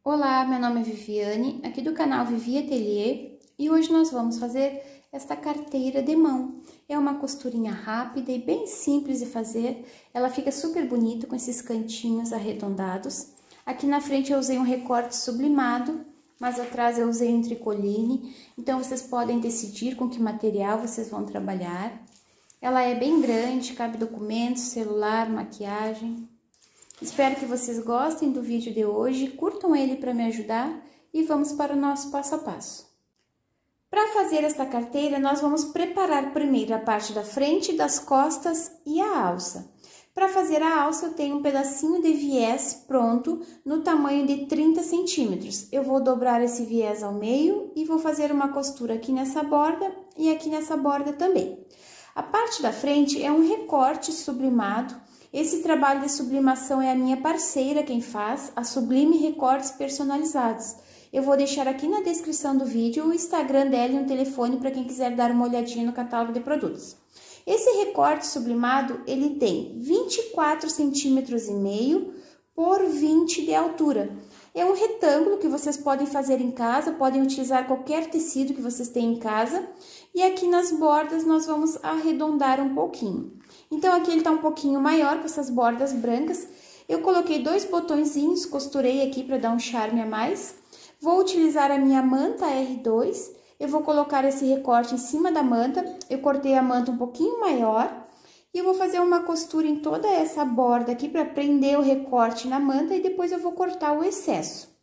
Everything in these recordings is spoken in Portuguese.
Olá, meu nome é Viviane, aqui do canal Vivi Atelier, e hoje nós vamos fazer esta carteira de mão. É uma costurinha rápida e bem simples de fazer, ela fica super bonita com esses cantinhos arredondados. Aqui na frente eu usei um recorte sublimado, mas atrás eu usei um tricoline, então vocês podem decidir com que material vocês vão trabalhar. Ela é bem grande, cabe documentos, celular, maquiagem. Espero que vocês gostem do vídeo de hoje, curtam ele para me ajudar e vamos para o nosso passo a passo. Para fazer esta carteira, nós vamos preparar primeiro a parte da frente, das costas e a alça. Para fazer a alça, eu tenho um pedacinho de viés pronto no tamanho de 30 centímetros. Eu vou dobrar esse viés ao meio e vou fazer uma costura aqui nessa borda e aqui nessa borda também. A parte da frente é um recorte sublimado. Esse trabalho de sublimação é a minha parceira quem faz, a Sublime Recortes Personalizados. Eu vou deixar aqui na descrição do vídeo o Instagram dela e um telefone para quem quiser dar uma olhadinha no catálogo de produtos. Esse recorte sublimado, ele tem 24 centímetros e meio por 20 de altura. É um retângulo que vocês podem fazer em casa, podem utilizar qualquer tecido que vocês têm em casa. E aqui nas bordas nós vamos arredondar um pouquinho. Então, aqui ele tá um pouquinho maior, com essas bordas brancas. Eu coloquei 2 botõezinhos, costurei aqui para dar um charme a mais. Vou utilizar a minha manta R2. Eu vou colocar esse recorte em cima da manta. Eu cortei a manta um pouquinho maior. E eu vou fazer uma costura em toda essa borda aqui para prender o recorte na manta e depois eu vou cortar o excesso.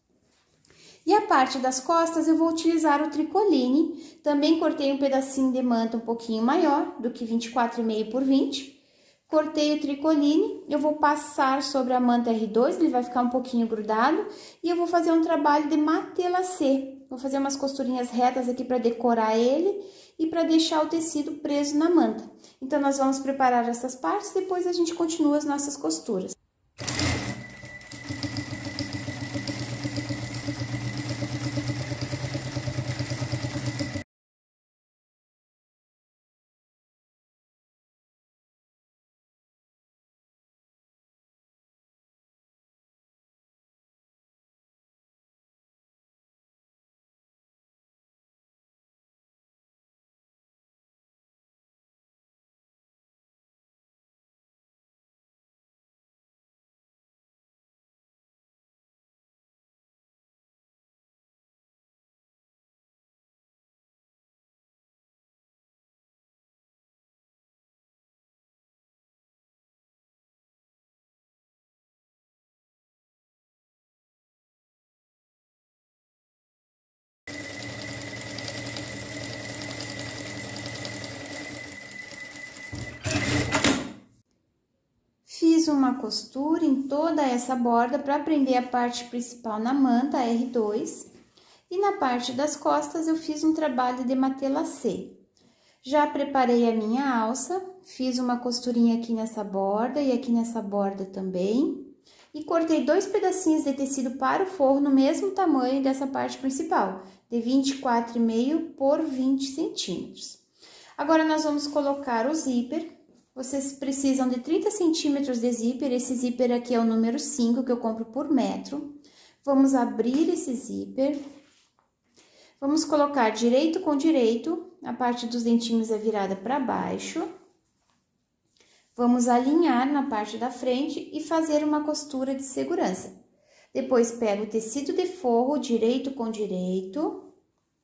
E a parte das costas eu vou utilizar o tricoline, também cortei um pedacinho de manta um pouquinho maior do que 24,5 por 20. Cortei o tricoline, eu vou passar sobre a manta R2, ele vai ficar um pouquinho grudado. E eu vou fazer um trabalho de matelassé, vou fazer umas costurinhas retas aqui para decorar ele e para deixar o tecido preso na manta. Então, nós vamos preparar essas partes, depois a gente continua as nossas costuras. Fiz uma costura em toda essa borda para prender a parte principal na manta R2. E na parte das costas eu fiz um trabalho de matelassé. Já preparei a minha alça, fiz uma costurinha aqui nessa borda e aqui nessa borda também. E cortei 2 pedacinhos de tecido para o forro no mesmo tamanho dessa parte principal, de 24,5 por 20 centímetros. Agora, nós vamos colocar o zíper. Vocês precisam de 30 centímetros de zíper, esse zíper aqui é o número 5 que eu compro por metro. Vamos abrir esse zíper. Vamos colocar direito com direito, a parte dos dentinhos é virada para baixo. Vamos alinhar na parte da frente e fazer uma costura de segurança. Depois, pega o tecido de forro, direito com direito,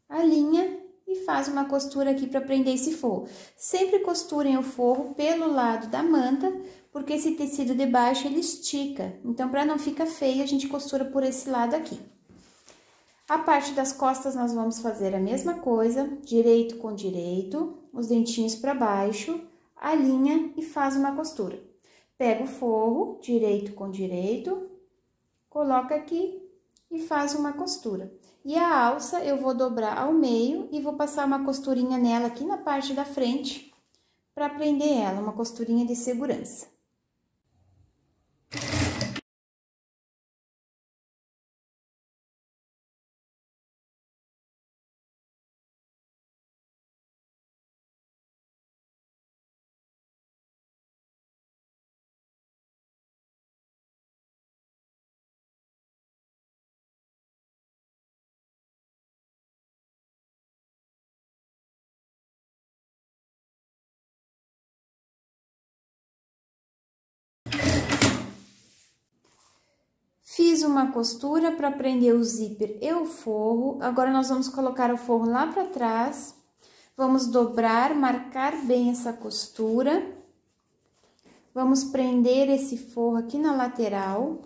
alinha e faz uma costura aqui para prender esse forro. Sempre costurem o forro pelo lado da manta, porque esse tecido de baixo ele estica. Então, para não ficar feio, a gente costura por esse lado aqui. A parte das costas, nós vamos fazer a mesma coisa, direito com direito, os dentinhos para baixo, alinha e faz uma costura. Pega o forro, direito com direito, coloca aqui e faz uma costura. E a alça eu vou dobrar ao meio e vou passar uma costurinha nela aqui na parte da frente para prender ela, uma costurinha de segurança. Fiz uma costura para prender o zíper e o forro. Agora, nós vamos colocar o forro lá para trás. Vamos dobrar, marcar bem essa costura. Vamos prender esse forro aqui na lateral.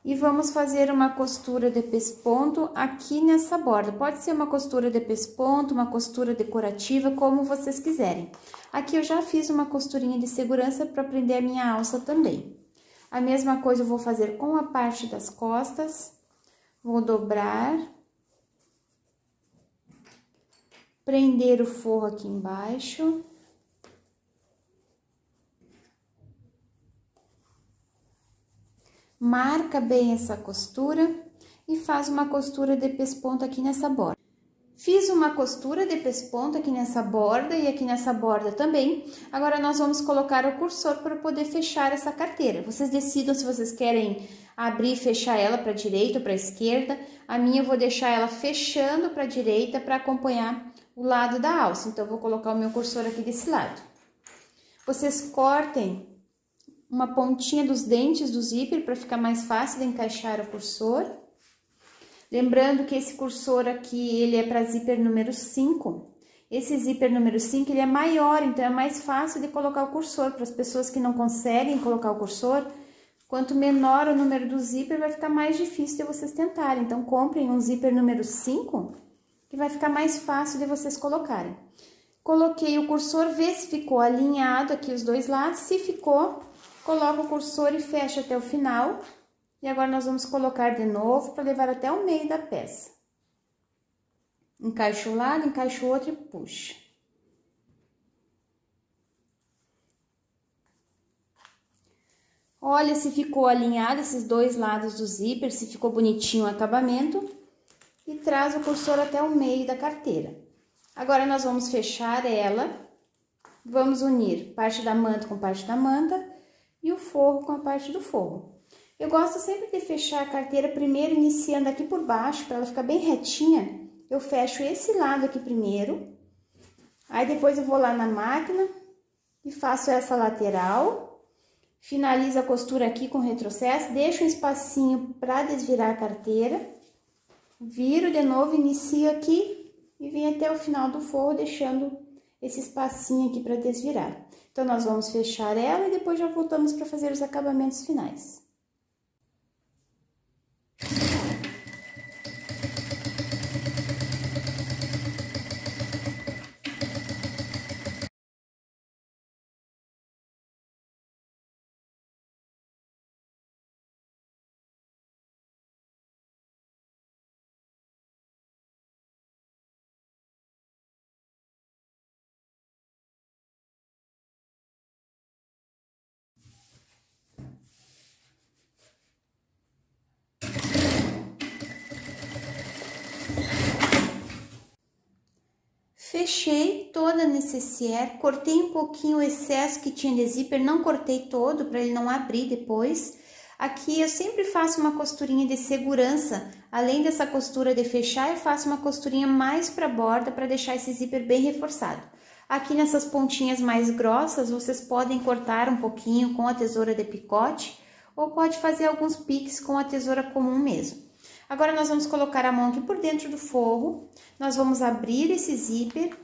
E vamos fazer uma costura de pesponto aqui nessa borda. Pode ser uma costura de pesponto, uma costura decorativa, como vocês quiserem. Aqui eu já fiz uma costurinha de segurança para prender a minha alça também. A mesma coisa eu vou fazer com a parte das costas. Vou dobrar. Prender o forro aqui embaixo. Marca bem essa costura e faz uma costura de pesponto aqui nessa borda. Fiz uma costura de pesponto aqui nessa borda e aqui nessa borda também. Agora, nós vamos colocar o cursor para poder fechar essa carteira. Vocês decidam se vocês querem abrir e fechar ela para a direita ou para a esquerda. A minha eu vou deixar ela fechando para a direita para acompanhar o lado da alça. Então, eu vou colocar o meu cursor aqui desse lado. Vocês cortem uma pontinha dos dentes do zíper para ficar mais fácil de encaixar o cursor. Lembrando que esse cursor aqui, ele é para zíper número 5. Esse zíper número 5, ele é maior, então é mais fácil de colocar o cursor. Para as pessoas que não conseguem colocar o cursor, quanto menor o número do zíper, vai ficar mais difícil de vocês tentarem. Então, comprem um zíper número 5, que vai ficar mais fácil de vocês colocarem. Coloquei o cursor, vê se ficou alinhado aqui os dois lados. Se ficou, coloca o cursor e fecha até o final. E agora, nós vamos colocar de novo para levar até o meio da peça. Encaixa um lado, encaixa o outro e puxa. Olha se ficou alinhado esses dois lados do zíper, se ficou bonitinho o acabamento. E traz o cursor até o meio da carteira. Agora, nós vamos fechar ela. Vamos unir parte da manta com parte da manta e o forro com a parte do forro. Eu gosto sempre de fechar a carteira primeiro, iniciando aqui por baixo, para ela ficar bem retinha. Eu fecho esse lado aqui primeiro. Aí, depois eu vou lá na máquina e faço essa lateral. Finalizo a costura aqui com retrocesso, deixo um espacinho para desvirar a carteira. Viro de novo, inicio aqui e venho até o final do forro, deixando esse espacinho aqui para desvirar. Então, nós vamos fechar ela e depois já voltamos para fazer os acabamentos finais. Fechei toda a necessaire, cortei um pouquinho o excesso que tinha de zíper, não cortei todo para ele não abrir depois. Aqui eu sempre faço uma costurinha de segurança, além dessa costura de fechar, eu faço uma costurinha mais para a borda para deixar esse zíper bem reforçado. Aqui nessas pontinhas mais grossas, vocês podem cortar um pouquinho com a tesoura de picote ou pode fazer alguns piques com a tesoura comum mesmo. Agora, nós vamos colocar a mão aqui por dentro do forro, nós vamos abrir esse zíper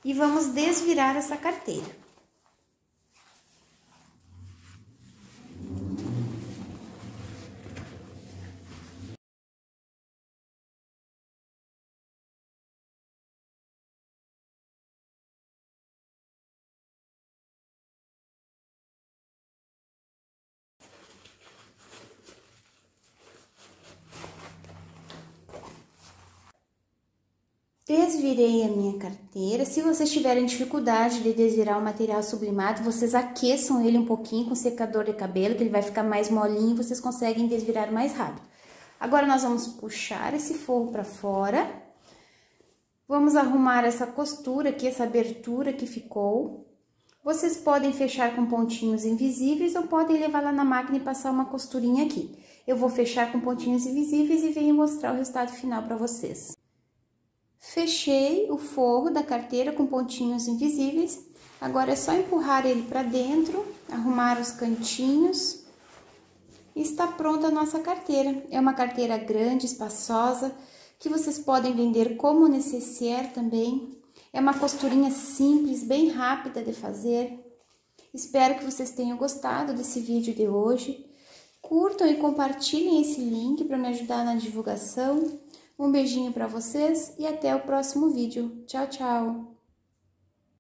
e vamos desvirar essa carteira. Desvirei a minha carteira. Se vocês tiverem dificuldade de desvirar o material sublimado, vocês aqueçam ele um pouquinho com secador de cabelo, que ele vai ficar mais molinho e vocês conseguem desvirar mais rápido. Agora, nós vamos puxar esse forro para fora. Vamos arrumar essa costura aqui, essa abertura que ficou. Vocês podem fechar com pontinhos invisíveis ou podem levar lá na máquina e passar uma costurinha aqui. Eu vou fechar com pontinhos invisíveis e venho mostrar o resultado final para vocês. Fechei o forro da carteira com pontinhos invisíveis. Agora é só empurrar ele para dentro, arrumar os cantinhos e está pronta a nossa carteira. É uma carteira grande, espaçosa, que vocês podem vender como necessaire também. É uma costurinha simples, bem rápida de fazer. Espero que vocês tenham gostado desse vídeo de hoje. Curtam e compartilhem esse link para me ajudar na divulgação. Um beijinho para vocês e até o próximo vídeo. Tchau, tchau!